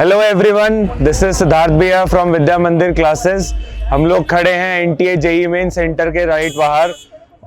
Hello everyone, this is Siddharth भैया from विद्या मंदिर classes. हम लोग खड़े हैं एनटीए जेई मेन सेंटर के राइट बाहर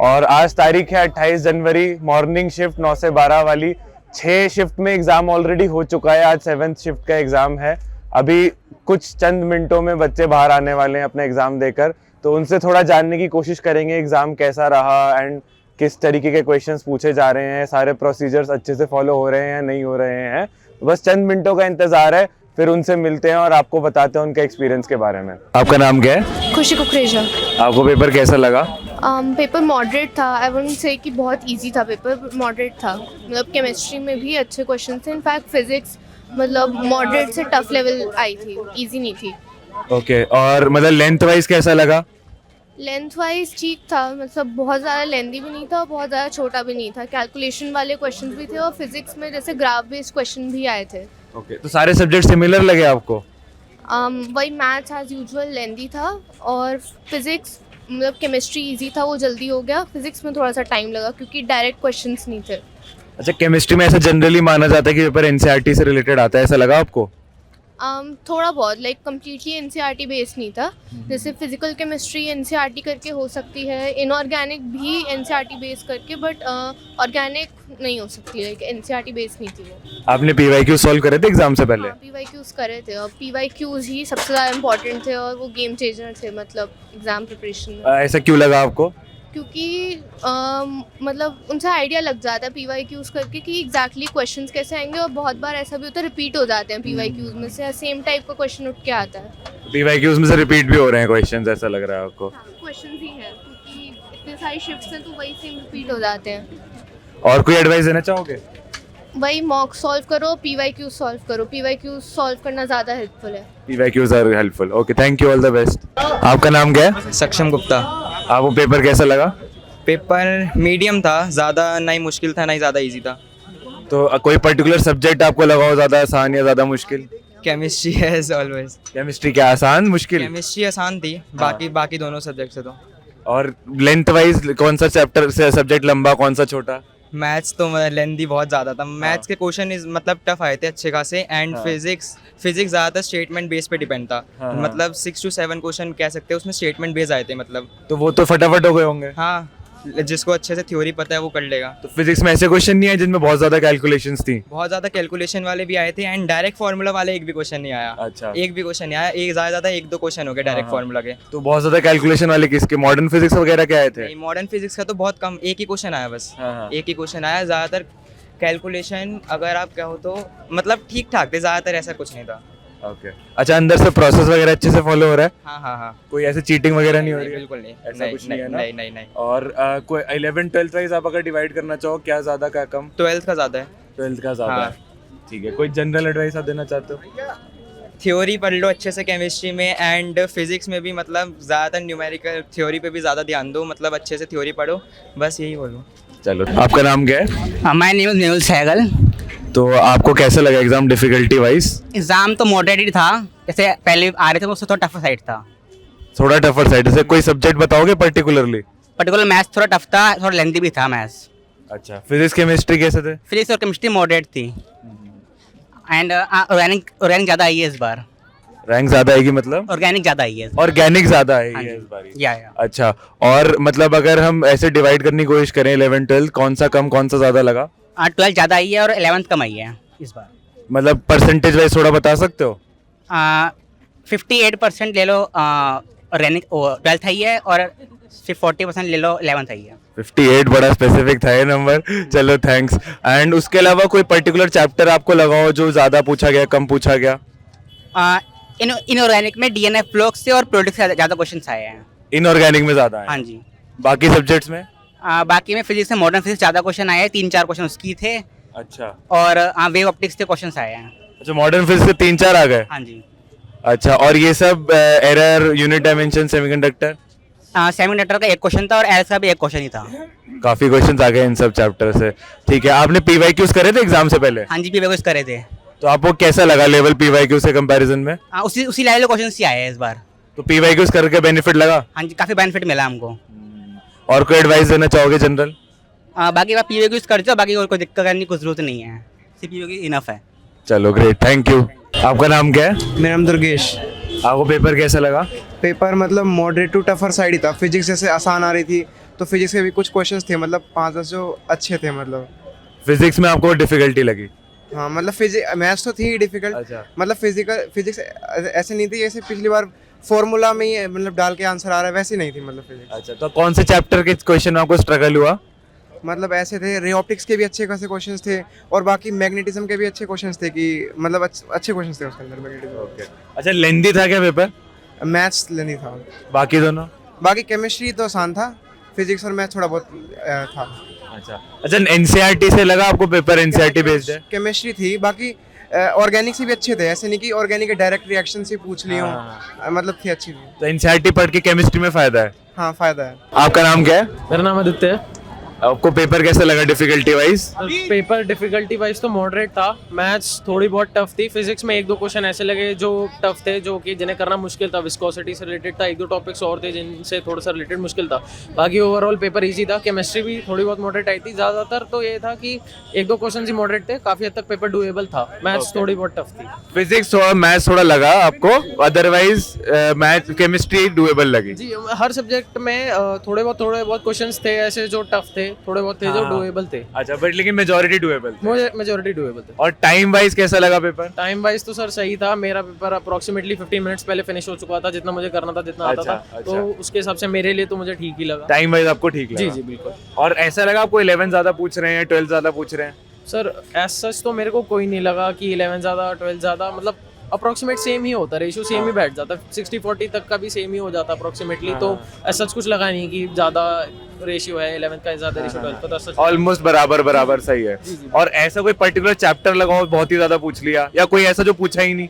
और आज तारीख है 28 जनवरी। मॉर्निंग शिफ्ट 9 से 12 वाली 6 शिफ्ट में एग्जाम ऑलरेडी हो चुका है। आज 7th शिफ्ट का एग्जाम है। अभी कुछ चंद मिनटों में बच्चे बाहर आने वाले हैं अपना एग्जाम देकर, तो उनसे थोड़ा जानने की कोशिश करेंगे एग्जाम कैसा रहा एंड किस तरीके के क्वेश्चंस पूछे जा रहे हैं, सारे प्रोसीजर्स अच्छे से फॉलो हो रहे हैं या नहीं हो रहे हैं। बस चंद मिनटों का इंतजार है, फिर उनसे मिलते हैं और आपको बताते हैं उनके एक्सपीरियंस के बारे में। आपका नाम क्या है? खुशी कुकरेजा। आपको पेपर कैसा लगा? पेपर मॉडरेट था। आई वुडंट से कि बहुत इजी था, पेपर मॉडरेट था। मतलब केमिस्ट्री में भी अच्छे क्वेश्चन थे। इनफैक्ट फिजिक्स मतलब मॉडरेट से टफ लेवल आई थी, इजी नहीं थी। ओके, और मतलब लेंथ वाइज कैसा लगा? लेंथ वाइज ठीक था, मतलब बहुत ज़्यादा लेंथी भी नहीं था और बहुत ज़्यादा छोटा भी नहीं था। कैलकुलेशन वाले क्वेश्चन भी थे और फिजिक्स में जैसे ग्राफ बेस्ड क्वेश्चन भी आए थे। ओके, तो सारे सब्जेक्ट सिमिलर लगे आपको? वही मैथ्स एज यूजुअल लेंथी था और फिजिक्स मतलब केमिस्ट्री इजी था, वो जल्दी हो गया। फिजिक्स में थोड़ा सा टाइम लगा क्योंकि डायरेक्ट क्वेश्चंस नहीं थे। अच्छा, केमिस्ट्री में ऐसा जनरली माना जाता है कि पेपर एनसीईआरटी से रिलेटेड आता है, ऐसा लगा आपको? थोड़ा बहुत लाइक कम्प्लीटली एनसीईआरटी बेस्ड नहीं था। जैसे फिजिकल केमिस्ट्री एनसीईआरटी करके हो सकती है, इनऑर्गेनिक भी एनसीईआरटी बेस करके, बट ऑर्गेनिक नहीं हो सकती, लाइक एनसीईआरटी बेस्ड नहीं थी वो। आपने पीवाईक्यू सॉल्व करे थे एग्जाम से पहले? पीवाईक्यूज करे थे और पीवाईक्यूज ही सबसे ज़्यादा इंपॉर्टेंट थे और वो गेम चेंजर थे मतलब एग्जाम प्रिपरेशन में। ऐसा क्यों लगा आपको? क्योंकि मतलब उनसे आइडिया लग जाता है पीवाईक्यूज करके कि एग्जैक्टली क्वेश्चंस कैसे आएंगे, और बहुत बार ऐसा भी होता है रिपीट हो जाते हैं पीवाईक्यूज में से, सेम टाइप का क्वेश्चन उठ के आता है। पीवाईक्यूज में से रिपीट भी हो रहे हैं क्वेश्चंस, ऐसा लग रहा है आपको? क्वेश्चंस ही है क्योंकि इतने सारी शिफ्ट्स हैं तो वही सेम रिपीट हो जाते हैं। और कोई एडवाइस देना चाहोगे? वही मॉक सॉल्व करो, पीवाईक्यूज सॉल्व करो। पीवाईक्यूज सॉल्व करना ज़्यादा हेल्पफुल है। PYQs are helpful. Okay, thank you, all the best. आपका नाम क्या है? सक्षम गुप्ता। आपको पेपर कैसा लगा? पेपर मीडियम था, ज़्यादा ना ही मुश्किल था ना ही ज़्यादा इजी था। तो कोई पर्टिकुलर सब्जेक्ट आपको लगा हो ज़्यादा आसान या ज़्यादा मुश्किल? केमिस्ट्री है एज ऑलवेज। केमिस्ट्री क्या आसान मुश्किल? केमिस्ट्री आसान थी, बाकी दोनों सब्जेक्ट से तो। और लेंथ वाइज कौन सा चैप्टर से सब्जेक्ट लंबा, कौन सा छोटा? मैथ्स तो लेंथी बहुत ज़्यादा था। मैथ्स के क्वेश्चन इस मतलब टफ आए थे अच्छे खासे, एंड फिजिक्स ज़्यादातर स्टेटमेंट बेस पे डिपेंड था। मतलब 6 to 7 क्वेश्चन कह सकते हैं उसमें स्टेटमेंट बेस आए थे मतलब। तो वो तो फटाफट हो गए होंगे। हाँ, जिसको अच्छे से थ्योरी पता है वो कर लेगा। तो फिजिक्स में ऐसे क्वेश्चन नहीं है जिनमें बहुत ज़्यादा कैलकुलेशंस थी? बहुत ज़्यादा कैलकुलेशन वाले भी आए थे एंड डायरेक्ट फार्मूला वाले एक भी क्वेश्चन नहीं आया। अच्छा। एक भी क्वेश्चन नहीं आया, एक ज़्यादा 1-2 क्वेश्चन हो गए डायरेक्ट फार्मूला के। तो बहुत ज़्यादा कैलकुलेशन वाले किसके? मॉडर्न फिजिक्स वगैरह के आए थे? मॉडर्न फिजिक्स का तो बहुत कम, एक ही क्वेश्चन आया बस। हाँ। एक ही क्वेश्चन आया। ज़्यादातर कैलकुलेशन अगर आप कहो तो मतलब ठीक ठाक थे, ज़्यादातर ऐसा कुछ नहीं था। ओके, अच्छा, अंदर से प्रोसेस वगैरह अच्छे से फॉलो हो रहा है? हाँ। कोई ऐसे चीटिंग वगैरह नहीं हो रही है? बिल्कुल नहीं, ऐसा कुछ नहीं है ना? नहीं। और कोई 11 12 वाइज आप अगर डिवाइड करना चाहो, क्या ज़्यादा क्या कम? 12th का ज़्यादा है। 12th का ज़्यादा हाँ। है। ठीक है, कोई जनरल एडवाइस आप देना चाहते हो? थ्योरी पढ़ लो अच्छे से केमिस्ट्री में, एंड फिजिक्स में भी मतलब ज़्यादातर न्यूमेरिकल थ्योरी पे भी ज़्यादा ध्यान दो, मतलब अच्छे से थ्योरी पढ़ो, बस यही बोलो। चलो, आपका नाम क्या है? My name is Mehul Sehgal. तो आपको कैसा लगा एग्जाम डिफिकल्टी वाइज? एग्ज़ाम तो मॉडरेट ही था, जैसे पहले आ रहे थे उससे थोड़ा टफ साइड था। थोड़ा टफर साइड से कोई सब्जेक्ट बताओगे पर्टिकुलरली? पर्टिकुलर मैथ्स थोड़ा टफ था, थोड़ा लेंथी भी था मैथ्स। अच्छा, फिजिक्स केमिस्ट्री कैसे थे? फिजिक्स और केमिस्ट्री मॉडरेट थी एंड ऑर्गेनिक ज़्यादा आई है इस बार। रैंक ज्यादा आएगी मतलब? ऑर्गेनिक ज़्यादा आई है। ऑर्गेनिक ज्यादा हाँ आएगी जी। इस बारी? या अच्छा, और मतलब अगर हम ऐसे डिवाइड करने की कोशिश करें 11 12, कौन सा कम कौन सा ज्यादा लगा? 12 ज़्यादा आई है और 11th कम आई है इस बार। मतलब परसेंटेज वाइज थोड़ा बता सकते हो? 58% ले लो ऑर्गेनिक 12th आई है, और सिर्फ 40% ले लो 11th आई है। 58 बड़ा स्पेसिफिक था ये नंबर। चलो, थैंक्स। एंड उसके अलावा कोई पर्टिकुलर चैप्टर आपको लगा हो जो ज्यादा पूछा गया, कम पूछा गया? इनऑर्गेनिक में डीएनए फ्लोक्स से और प्रोडक्ट से ज़्यादा क्वेश्चन आए हैं। इनऑर्गेनिक में ज्यादा है? हाँ जी। बाकी सब्जेक्ट्स में? बाकी में फिजिक्स में मॉडर्न फिजिक्स ज़्यादा क्वेश्चन आए हैं, 3-4 क्वेश्चन उसकी थे। अच्छा। और वेव ऑप्टिक्स के क्वेश्चन आए हैं। अच्छा, मॉडर्न फिजिक्स से 3-4 आ गए? हाँ जी। अच्छा, और ये सब error, unit dimension, semiconductor? Semiconductor का एक क्वेश्चन था और एल्स का भी एक क्वेश्चन ही था। काफी क्वेश्चंस आ गए इन सब चैप्टर से। ठीक है, आपने पीवाईक्यूज करे थे एग्जाम से पहले? हाँ जी, पीवाईक्यूज करे थे। तो आपको कैसा लगा लेवल पीवाईक्यू से कंपैरिजन में? उसी लेवल क्वेश्चन ही आए हैं इस बार। तो पीवाईक्यूज करके बेनिफिट लगा? हाँ जी, काफ़ी बेनिफिट मिला हमको। और कोई एडवाइस देना चाहोगे जनरल? बाकी आप पीवाईक्यूज कर दो, बाकी और कोई दिक्कत करने की कुछ जरूरत नहीं है, सिर्फ पीवाईक्यू इनफ है। चलो, ग्रेट, थैंक यू। आपका नाम क्या है? मेरा नाम दुर्गेश। आपको पेपर कैसा लगा? पेपर मतलब मॉडरेट टू टफर साइड ही था। फिजिक्स जैसे आसान आ रही थी तो फिजिक्स के भी कुछ क्वेश्चंस थे, मतलब 5-10 जो अच्छे थे मतलब। फिजिक्स में आपको डिफिकल्टी लगी? हाँ मतलब मैथ्स तो थी डिफिकल्ट। अच्छा। मतलब फिजिक्स ऐसे नहीं थी जैसे पिछली बार फॉर्मूला में ही मतलब डाल के आंसर आ रहा है, वैसी नहीं थी मतलब फिजिक्स। अच्छा, तो कौन से चैप्टर के क्वेश्चन में आपको स्ट्रगल हुआ? मतलब ऐसे थे, रे ऑप्टिक्स के भी अच्छे खासे क्वेश्चंस थे और बाकी मैग्नेटिज्म के भी अच्छे क्वेश्चंस थे कि मतलब अच्छे क्वेश्चंस थे उसके अंदर मैग्नेटिज्म। अच्छा, लेंदी था क्या पेपर? मैथ्स लेनी था। बाकी दोनों? बाकी केमिस्ट्री तो आसान था, फिजिक्स और मैथ थोड़ा बहुत था। अच्छा, एनसीईआरटी से लगा आपको पेपर? एनसीईआरटी बेस्ड है? केमिस्ट्री थी, बाकी ऑर्गेनिक से भी अच्छे थे, ऐसे नहीं कि ऑर्गेनिक के डायरेक्ट रिएक्शन से पूछ लिए हों, मतलब थी अच्छी थी। तो एनसीईआरटी पढ़ के केमिस्ट्री में फायदा है? हाँ फायदा है। आपका नाम क्या है? मेरा नाम आदित्य है। आपको पेपर कैसा लगा difficulty wise? Paper difficulty wise तो मॉडरेट था। मैथ्स थोड़ी बहुत टफ थी। फिजिक्स में एक दो क्वेश्चन ऐसे लगे जो टफ थे, जो कि जिन्हें करना मुश्किल था। विस्कोसिटी से रिलेटेड था, एक दो टॉपिक्स और थे जिनसे थोड़ा सा रिलेटेड मुश्किल था। बाकी ओवरऑल पेपर इजी था। केमिस्ट्री भी थोड़ी बहुत मॉडरेट आई थी। ज़्यादातर तो ये था कि एक दो क्वेश्चन ही मॉडरेट थे, काफ़ी हद तक पेपर डुएबल था। मैथ्स थोड़ी बहुत टफ थी। फिजिक्स और मैथ्स थोड़ा लगा आपको, अदरवाइज मैथ केमिस्ट्री डुएबल लगी? जी, हर सब्जेक्ट में थोड़े बहुत क्वेश्चंस थे ऐसे जो टफ थे, थोड़े बहुत थे जो डुएबल थे। अच्छा, बट लेकिन मेजॉरिटी डुएबल थे। मेजोरिटी डुएबल थे। और टाइम वाइज कैसा लगा पेपर? टाइम वाइज तो सर सही था। मेरा पेपर अप्रोक्सीमेटली 15 मिनट्स पहले फिनिश हो चुका था, जितना मुझे करना था, जितना आता था। तो उसके हिसाब से मेरे लिए तो मुझे ठीक ही लगा। टाइम वाइज आपको ठीक लगा? जी जी बिल्कुल। और ऐसा लगा आपको 11 ज्यादा पूछ रहे हैं, 12 ज्यादा पूछ रहे हैं? सर एज सच तो मेरे को कोई नहीं लगा कि 11 ज़्यादा 12 ज़्यादा, मतलब अप्रोक्सीमेट सेम ही होता, रेशियो सेम ही बैठ जाता, 60-40 तक का भी सेम ही हो जाता अप्रोक्सीमेटली। तो ऐसा कुछ लगा नहीं कि ज़्यादा रेशियो है 11 का, ज़्यादा रेशियो 12 का, तो सच ऑलमोस्ट बराबर सही है। और ऐसा कोई पर्टिकुलर चैप्टर लगाओ बहुत ही ज्यादा पूछ लिया, या कोई ऐसा जो पूछा ही नहीं?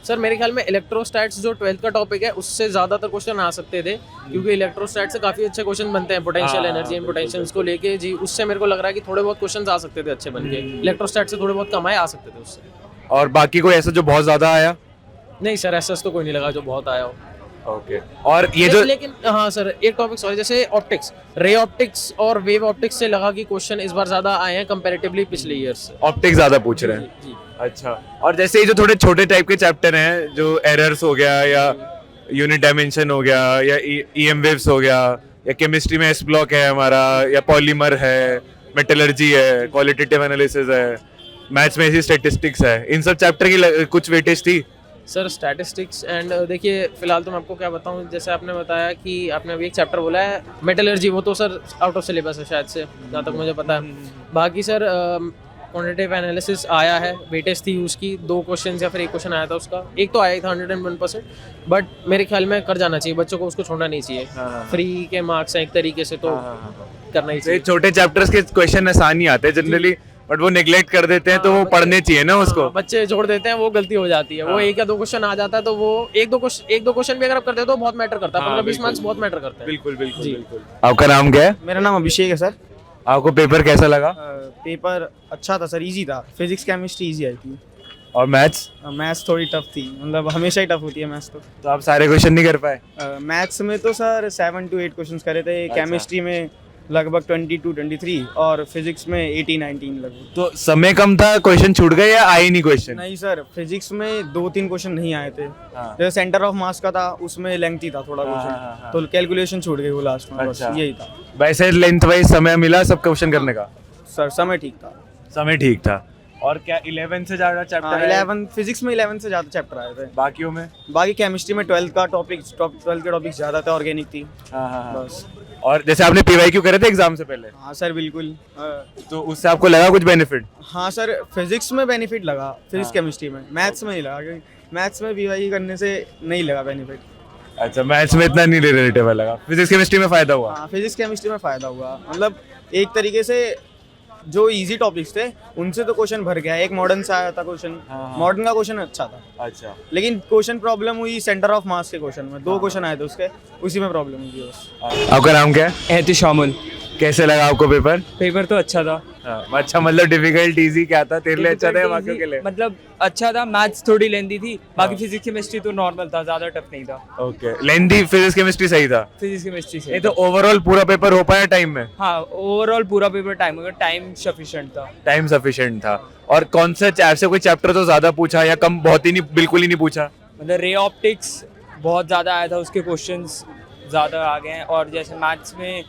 सर मेरे ख्याल में इलेक्ट्रोस्टैट्स जो 12th का टॉपिक है उससे ज़्यादातर क्वेश्चन आ सकते थे, क्योंकि इलेक्ट्रोस्टैट से काफ़ी अच्छे क्वेश्चन बनते हैं पोटेंशियल एनर्जी एंड पोटेंशियल्स को लेके। जी, उससे मेरे को लग रहा है कि थोड़े बहुत क्वेश्चन आ सकते थे अच्छे बन के। इलेक्ट्रोस्टैट से थोड़े बहुत कम आए, आ सकते थे उससे। और बाकी कोई ऐसा जो बहुत ज्यादा आया? नहीं सर, ऐसा तो कोई नहीं लगा जो बहुत आया हो। ओके। और ये जो लेकिन हाँ सर, एक टॉपिक सॉरी, जैसे ऑप्टिक्स, रे ऑप्टिक्स और वेव ऑप्टिक्स से लगा कि क्वेश्चन इस बार ज्यादा आए हैं कंपैरेटिवली पिछले ईयर से। ऑप्टिक्स ज्यादा पूछ रहे हैं? जी। अच्छा। और जैसे ये जो थोड़े छोटे टाइप के चैप्टर हैं, जो एरर्स हो गया, या यूनिट डायमेंशन हो गया, या ईएम वेव्स हो गया, या केमिस्ट्री में एस ब्लॉक है हमारा, या पॉलीमर है, मेटलर्जी है, क्वालिटेटिव एनालिसिस है, मैथ्स में ऐसी स्टैटिस्टिक्स है, इन सब चैप्टर की कुछ वेटेज थी? सर स्टैटिस्टिक्स एंड देखिए फिलहाल तो मैं आपको क्या बताऊं, जैसे आपने बताया कि आपने अभी एक चैप्टर बोला है मेटलर्जी, वो तो सर आउट ऑफ सिलेबस है शायद से, जहाँ तक मुझे पता है। बाकी सर क्वांटिटेटिव एनालिसिस आया है, वेटेज थी उसकी 2 क्वेश्चन या फिर 1 क्वेश्चन आया था उसका, एक तो आया था 101%, बट मेरे ख्याल में कर जाना चाहिए, बच्चों को उसको छोड़ना नहीं चाहिए। फ्री के मार्क्स हैं एक तरीके से, तो करना ही चाहिए। छोटे चैप्टर्स के क्वेश्चन आसान ही आते हैं जनरली, बट वो नेग्लेक्ट कर देते हैं, तो वो पढ़ने चाहिए ना उसको। बच्चे छोड़ देते हैं, वो गलती हो जाती है। वो 1 या 2 क्वेश्चन आ जाता है, तो वो एक दो क्वेश्चन भी अगर आप करते हो तो बहुत मैटर करता है। 15-20 मार्क्स बहुत मैटर करते हैं। बिल्कुल बिल्कुल। आपका नाम क्या है? मेरा नाम अभिषेक है सर। आपको पेपर कैसा लगा? पेपर अच्छा था सर, इजी था। फिजिक्स केमिस्ट्री इजी आई थी, और मैथ्स? मैथ्स थोड़ी टफ थी, मतलब हमेशा ही टफ होती है मैथ्स तो आप सारे क्वेश्चन नहीं कर पाए? मैथ्स में तो सर 7 to 8 क्वेश्चन करे थे, केमिस्ट्री में लगभग 22-23 और फिजिक्स में 18-19 लगभग। तो समय कम था, क्वेश्चन छूट गए या आए नहीं क्वेश्चन? नहीं सर, फिजिक्स में 2-3 क्वेश्चन नहीं आए थे। जैसे सेंटर ऑफ मास का था, उसमें लेंथी था थोड़ा क्वेश्चन, तो कैलकुलेशन छूट गई वो लास्ट में, बस यही था। वैसे लेंथ वाइज समय मिला सब क्वेश्चन करने का? सर समय ठीक था। समय ठीक था। और क्या 11 से ज्यादा चैप्टर? 11 फिजिक्स में 11 से ज़्यादा चैप्टर आए थे। बाकियों में? बाकी केमिस्ट्री में 12 के टॉपिक्स ज़्यादा थे, ऑर्गेनिक थी बस। और जैसे आपने पीवाईक्यू करे थे एग्जाम से पहले? हाँ सर बिल्कुल। तो उससे आपको लगा कुछ बेनिफिट? हाँ सर, फिजिक्स में बेनिफिट लगा, फिजिक्स केमिस्ट्री में, मैथ्स में नहीं लगा, क्योंकि मैथ्स में पीवाई करने से नहीं लगा बेनिफिट। अच्छा, मैथ्स में इतना नहीं रिलेटेबल लगा, फिजिक्स केमिस्ट्री में फायदा हुआ? हाँ, फिजिक्स केमिस्ट्री में फ़ायदा हुआ, मतलब एक तरीके से जो इजी टॉपिक्स थे उनसे तो क्वेश्चन भर गया। एक मॉडर्न से आया था क्वेश्चन, मॉडर्न का क्वेश्चन अच्छा था। अच्छा। लेकिन क्वेश्चन प्रॉब्लम हुई सेंटर ऑफ मास के क्वेश्चन में, 2 क्वेश्चन आए थे उसके, उसी में प्रॉब्लम हुई बस। आपका नाम क्या है? एहतिशामुल। कैसे लगा आपको पेपर? पेपर तो अच्छा था। अच्छा, मतलब डिफिकल्ट इजी क्या था तेरे लिए? अच्छा था या बाकियों के लिए? मतलब अच्छा था, मैथ्स थोड़ी लेंदी थी, बाकी फिजिक्स केमिस्ट्री तो नॉर्मल था, ज्यादा टफ नहीं था। ओके, लेंदी फिजिक्स केमिस्ट्री सही था। फिजिक्स केमिस्ट्री से ये तो ओवरऑल पूरा पेपर हो पाया टाइम में? हाँ, ओवरऑल पूरा पेपर टाइम सफिशिएंट था। टाइम सफिशिएंट था। और कौन सा से कोई चैप्टर तो ज्यादा पूछा या कम, बहुत ही नहीं, बिल्कुल ही नहीं पूछा? मतलब रे ऑप्टिक्स बहुत ज्यादा आया था, उसके क्वेश्चंस ज्यादा आ गए हैं। और जैसे मैथ्स में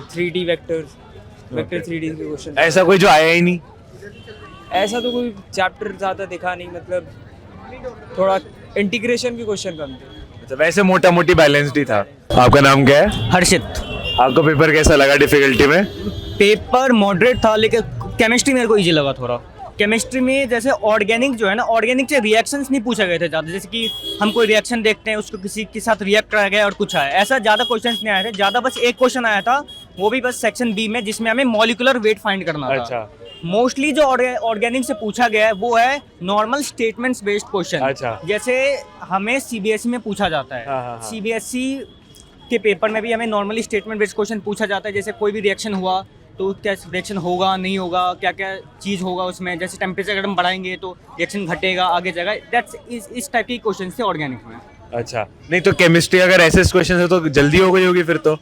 3D वेक्टर 3D के क्वेश्चन। ऐसा कोई जो आया ही नहीं? ऐसा तो कोई चैप्टर ज्यादा दिखा नहीं, मतलब थोड़ा इंटीग्रेशन के क्वेश्चन कम थे। अच्छा, वैसे मोटा मोटी बैलेंस्ड ही था। आपका नाम क्या है? हर्षित। आपको पेपर कैसा लगा डिफिकल्टी में? पेपर मॉडरेट था, लेकिन केमिस्ट्री मेरे को इजी लगा थोड़ा। केमिस्ट्री में जैसे ऑर्गेनिक जो है ना, ऑर्गेनिक से रिएक्शंस नहीं पूछा गए थे ज़्यादा, जैसे कि हम कोई रिएक्शन देखते हैं उसको किसी के साथ रिएक्ट करा गया और कुछ आया, ऐसा ज़्यादा क्वेश्चंस नहीं आए थे। ज़्यादा बस एक क्वेश्चन आया था, वो भी बस सेक्शन बी में, जिसमें हमें मॉलिक्यूलर वेट फाइंड करना था। अच्छा। मोस्टली जो ऑर्गेनिक से पूछा गया है वो है नॉर्मल स्टेटमेंट्स बेस्ड क्वेश्चन। अच्छा। जैसे हमें सीबीएसई में पूछा जाता है, हाँ। सीबीएसई के पेपर में भी हमें नॉर्मली स्टेटमेंट बेस्ड क्वेश्चन पूछा जाता है। जैसे कोई भी रिएक्शन हुआ तो क्या रिएक्शन होगा, नहीं होगा, क्या क्या चीज़ होगा उसमें, जैसे टेम्परेचर अगर हम बढ़ाएंगे तो रिएक्शन घटेगा, आगे जाएगा, दैट्स इस टाइप के क्वेश्चन थे ऑर्गेनिक में। अच्छा, नहीं तो केमिस्ट्री अगर ऐसे क्वेश्चन है तो जल्दी हो गई होगी फिर तो?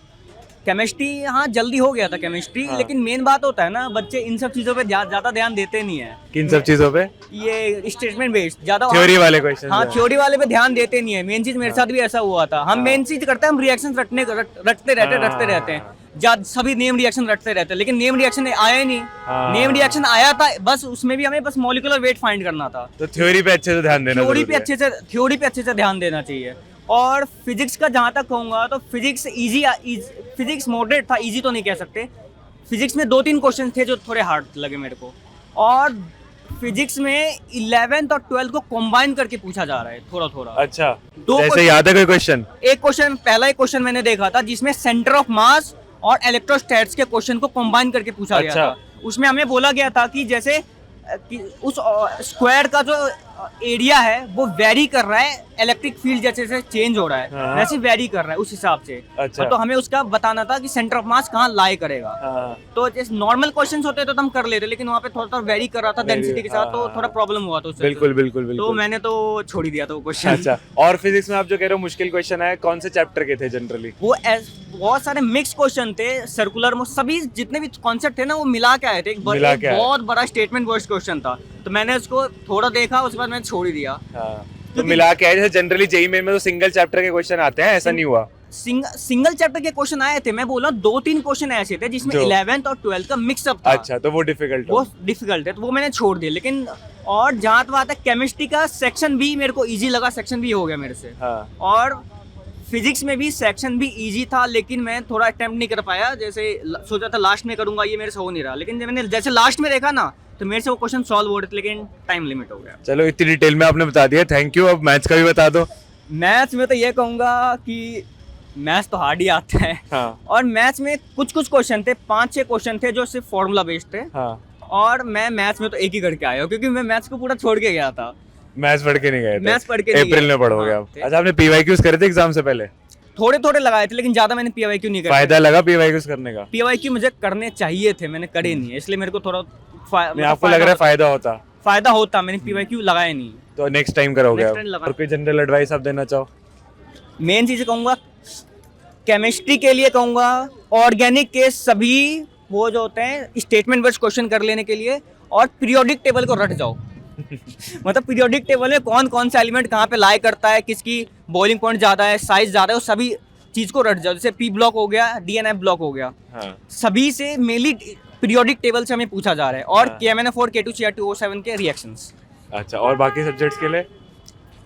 केमिस्ट्री हाँ जल्दी हो गया था केमिस्ट्री, लेकिन मेन बात होता है ना, बच्चे इन सब चीज़ों पे ज़्यादा ध्यान देते नहीं है। किन सब चीज़ों पे? ये स्टेटमेंट बेस्ड ज़्यादा, थ्योरी वाले क्वेश्चन? हाँ, थ्योरी वाले पे ध्यान देते नहीं है। मेन चीज़ मेरे साथ भी ऐसा हुआ था। हम मेन चीज़ करते हैं, हम रिएक्शन रटते रहते हैं, सभी नेम रिएक्शन रटते रहते हैं, लेकिन नेम रिएक्शन आया ही नहीं। नेम रिएक्शन आया था, बस उसमें भी हमें बस मॉलिक्यूलर वेट फाइंड करना था। तो थ्योरी पे अच्छे से ध्यान देना, थ्योरी पे अच्छे से ध्यान देना चाहिए। और फिजिक्स का जहाँ तक कहूँगा तो फिजिक्स फिजिक्स मॉडरेट था, इजी तो नहीं कह सकते। फिजिक्स में 2-3 क्वेश्चन थे जो थोड़े हार्ड लगे मेरे को, और फिजिक्स में 11th और 12th को कंबाइन करके पूछा जा रहा है थोड़ा। अच्छा, दो जैसे याद है कोई क्वेश्चन? पहला एक क्वेश्चन मैंने देखा था जिसमें सेंटर ऑफ मास और इलेक्ट्रोस्टैट्स के क्वेश्चन को कंबाइन करके पूछा गया था। उसमें हमें बोला गया था कि जैसे कि उस स्क्वायर का जो एरिया है वो वेरी कर रहा है, इलेक्ट्रिक फील्ड जैसे जैसे चेंज हो रहा है वैसे वेरी कर रहा है उस हिसाब से। अच्छा। तो हमें उसका बताना था कि सेंटर ऑफ मास कहाँ लाई करेगा। तो जैसे नॉर्मल क्वेश्चंस होते तो हम कर लेते, लेकिन वहाँ पे थोड़ा वेरी कर रहा था डेंसिटी के साथ, तो थोड़ा प्रॉब्लम हुआ था उससे। बिल्कुल। तो मैंने तो छोड़ ही दिया था वो क्वेश्चन। अच्छा, और फिजिक्स में आप जो कह रहे हो मुश्किल क्वेश्चन है, कौन से चैप्टर के थे जनरली? वो बहुत सारे मिक्स क्वेश्चन थे, सर्कुलर में सभी जितने भी कॉन्सेप्ट थे ना वो मिला के आए थे। एक बहुत बड़ा स्टेटमेंट बेस्ड क्वेश्चन था, तो मैंने उसको थोड़ा देखा, उसके बाद मैंने छोड़ ही दिया। तो मिला के आए, जैसे जनरली जेईई मेन में तो सिंगल चैप्टर के क्वेश्चन आते हैं, ऐसा नहीं हुआ? सिंगल चैप्टर के क्वेश्चन आए थे, मैं बोला 2-3 क्वेश्चन ऐसे थे जिसमें 11th और 12th का मिक्सअप था। अच्छा, तो वो डिफिकल्ट है, तो वो मैंने छोड़ दिया। लेकिन और जहाँ तक बात है केमिस्ट्री का, सेक्शन बी मेरे को इजी लगा, सेक्शन बी हो गया मेरे से। और फिजिक्स में भी सेक्शन भी इजी था, लेकिन मैं थोड़ा अटेम्प्ट नहीं कर पाया, जैसे सोचा था लास्ट में करूंगा, ये मेरे से हो नहीं रहा। लेकिन जब मैंने जैसे लास्ट में देखा ना तो मेरे से वो क्वेश्चन सॉल्व हो रहे थे, लेकिन टाइम लिमिट हो गया। चलो, इतनी डिटेल में आपने बता दिया, थैंक यू। अब मैथ्स का भी बता दो। मैथ्स में तो ये कहूँगा कि मैथ्स तो हार्ड ही आता है। और मैथ्स में कुछ क्वेश्चन थे, 5-6 क्वेश्चन थे जो सिर्फ फॉर्मूला बेस्ड थे। और मैं मैथ्स में तो एक ही करके आया हूँ, क्योंकि मैं मैथ्स को पूरा छोड़ के गया था। मैथ्स पढ़ के नहीं गए थे? मैथ्स पढ़ के अप्रैल में पढ़ोगे आप? अच्छा, आपने पीवाईक्यूज करे थे एग्जाम से पहले? थोड़े लगाए थे, लेकिन ज्यादा मैंने पीवाईक्यू नहीं किया। फायदा लगा पीवाईक्यूज करने का? पीवाईक्यू मुझे करने चाहिए थे, मैंने करे नहीं है, इसलिए मेरे को थोड़ा आपको लग रहा है फायदा होता? मैंने पीवाईक्यू लगाया नहीं। तो नेक्स्ट टाइम करोगे आप? और कोई जनरल एडवाइस आप देना चाहो? मेन चीज कहूँगा, केमिस्ट्री के लिए कहूँगा ऑर्गेनिक के सभी वो जो होते हैं स्टेटमेंट बेस्ड क्वेश्चन कर लेने के लिए, और पीरियोडिक टेबल को रट जाओ। मतलब पीरियोडिक टेबल में कौन कौन सा एलिमेंट कहाँ पे लाई करता है, किसकी बॉइलिंग पॉइंट ज्यादा है, साइज ज्यादा है, वो सभी चीज को रट जाओ। जैसे पी ब्लॉक हो गया, डीएनएफ ब्लॉक हो गया, सभी से मेनली पीरियोडिक टेबल से हमें पूछा जा रहा है। और KMNF4 K2 CR2O7 के रिएक्शंस। अच्छा, और बाकी सब्जेक्ट्स के लिए?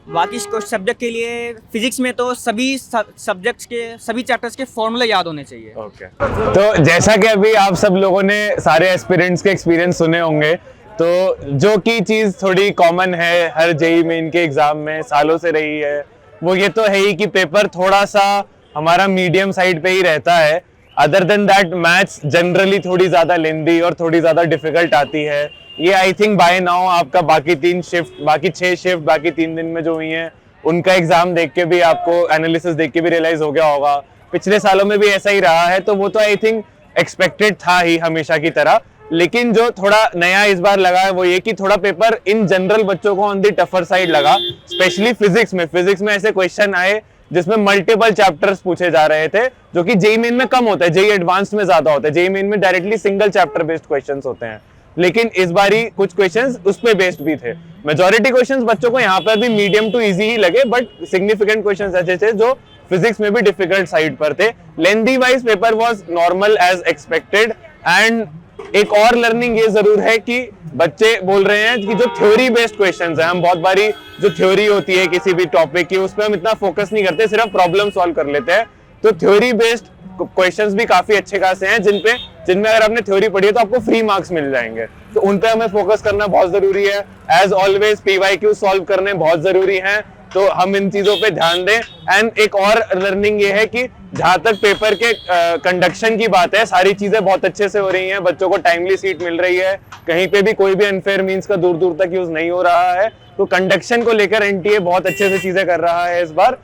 बाकी सब्जेक्ट के लिए फिजिक्स में तो सभी सब्जेक्ट्स के सभी चैप्टर्स के फॉर्मूले याद होने चाहिए। ओके। तो जैसा कि अभी आप सब लोगों ने सारे एस्पिरेंट्स के एक्सपीरियंस सुने होंगे, तो जो की चीज़ थोड़ी कॉमन है हर जेईई मेन के एग्जाम में सालों से रही है, वो ये तो है ही कि पेपर थोड़ा सा हमारा मीडियम साइड पे ही रहता है। Other than that maths generally थोड़ी ज़्यादा लेंदी और थोड़ी ज़्यादा डिफिकल्ट आती है। ये आई थिंक बाय नाउ आपका बाकी 6 शिफ्ट बाकी 3 दिन में जो हुई हैं उनका एग्जाम देख के भी आपको, एनालिसिस देख के भी रियलाइज हो गया होगा। पिछले सालों में भी ऐसा ही रहा है, तो वो तो आई थिंक एक्सपेक्टेड था ही हमेशा की तरह, लेकिन जो थोड़ा नया इस बार लगा है वो ये कि थोड़ा पेपर इन जनरल बच्चों को ऑन द टफर साइड लगा, स्पेशली फिजिक्स में ऐसे क्वेश्चन आए जिसमें मल्टीपल चैप्टर्स पूछे जा रहे थे, जो कि जेईई मेन में कम होता है, जेईई एडवांस्ड में ज्यादा होता है। जेईई मेन में directly single chapter based questions होते हैं, लेकिन इस बारी कुछ क्वेश्चंस उस पे बेस्ड भी थे। मेजॉरिटी क्वेश्चंस बच्चों को यहाँ पर भी मीडियम टू इजी ही लगे, बट सिग्निफिकेंट क्वेश्चंस ऐसे थे जो फिजिक्स में भी डिफिकल्ट साइड पर थे। Lengthy wise paper was normal as expected. And एक और लर्निंग ये जरूर है कि बच्चे बोल रहे हैं कि जो थ्योरी बेस्ड क्वेश्चंस हैं, हम बहुत बारी जो थ्योरी होती है किसी भी टॉपिक की उस पर हम इतना फोकस नहीं करते, सिर्फ प्रॉब्लम सॉल्व कर लेते हैं। तो थ्योरी बेस्ड क्वेश्चंस भी काफी अच्छे खासे हैं जिनमें अगर आपने थ्योरी पढ़ी है तो आपको फ्री मार्क्स मिल जाएंगे, तो उन पे हमें फोकस करना बहुत जरूरी है। एज ऑलवेज PYQ सॉल्व करने बहुत जरूरी हैं, तो हम इन चीजों पे ध्यान दें। एंड एक और लर्निंग ये है कि जहां तक पेपर के कंडक्शन की बात है, सारी चीजें बहुत अच्छे से हो रही हैं, बच्चों को टाइमली सीट मिल रही है, कहीं पे भी कोई भी अनफेयर मींस का दूर दूर तक यूज नहीं हो रहा है। तो कंडक्शन को लेकर NTA बहुत अच्छे से चीजें कर रहा है इस बार,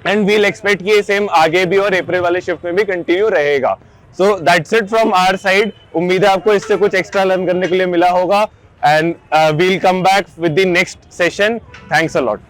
एंड वील एक्सपेक्ट कि ये सेम आगे भी और अप्रैल वाले शिफ्ट में भी कंटिन्यू रहेगा। So that's it from our side. उम्मीद है आपको इससे कुछ एक्स्ट्रा लर्न करने के लिए मिला होगा, and we'll come back with the next session. Thanks a lot.